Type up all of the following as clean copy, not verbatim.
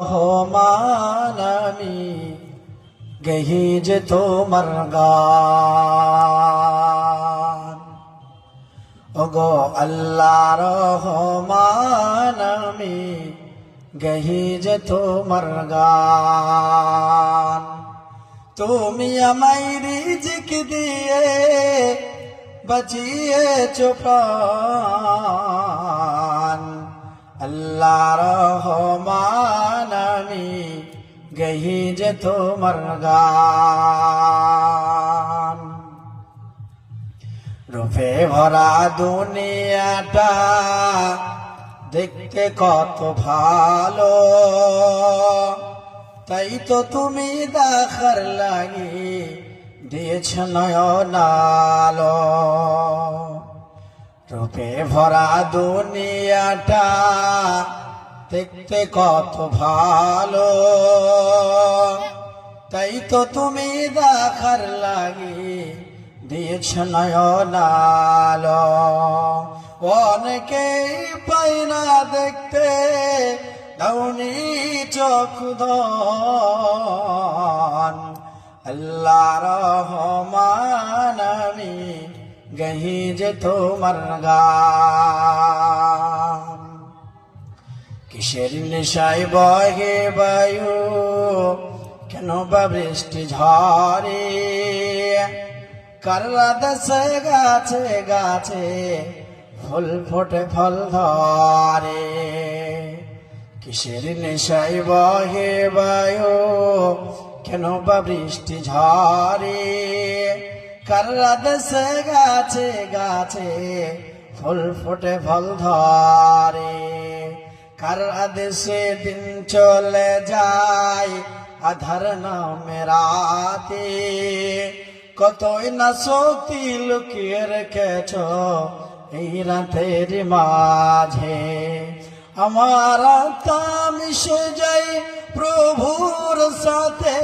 রহমান আমি গহি যে তোমার গান, ওগো আল্লাহ রহমান আমি গহি যে তোমার গান। তুমি আমায় রিজিক দিয়ে বাঁচিয়েছো প্রাণ, আল্লাহ রহমান আমি গহি যে তোমার গান। রূপে ভরা দুনিয়াটা দেখতে কত ভালো, তাই তো তুমি দেখার লাগি দিয়েছ নয়নালো। রূপে ভরা দুনিয়াটা দেখতে কত ভালো, তাই তো তুমি দেখার লাগি দিয়েছ নয়নালো। অনেকেই পাই না দেখতে, দাউনি চোখ ধন, আল্লাহ রহমান আমি গহি যে তোমার গান। কিসের নেশায় বহে বায়ু, কেন বা বৃষ্টি ঝরে, কাররা দেশে গাছে গাছে ফুল ফোটে ফল ধরে। কিসের নেশায় বহে বায়ু, কেন বা বৃষ্টি ঝরে, কাররা দেশে গাছে গাছে ফুল ফোটে ফল ধরে। কাররা দেশে দিন চলে যায় আধার নামে রাতে, কতই না শক্তি লুকিয়ে রেখেছ এই রাতের মাঝে। আমার আত্মা মিশে যাই প্রভুর সাথে,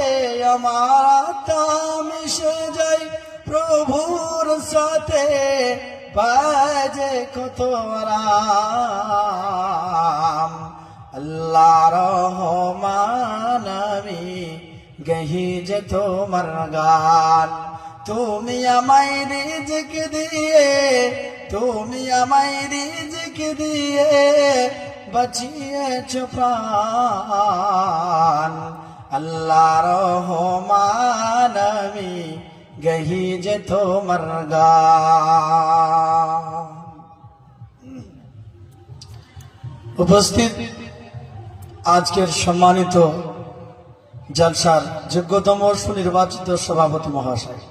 আমার আত্মা মিশে যাই প্রভুর সাথে, বাজে কত আরাম, আল্লাহ রহমান আমি গহি যে তোমার গান। তুমি আমায় রিজিক দিয়ে, তুমি আমায় রিজিক দিয়ে বাঁচিয়েছ প্রাণ, আল্লাহ রহমান আমি গহি যে তোমার গান। উপস্থিত আজকের সম্মানিত জলসার যোগ্যতম সুনির্বাচিত সভাপতি মহাশয়,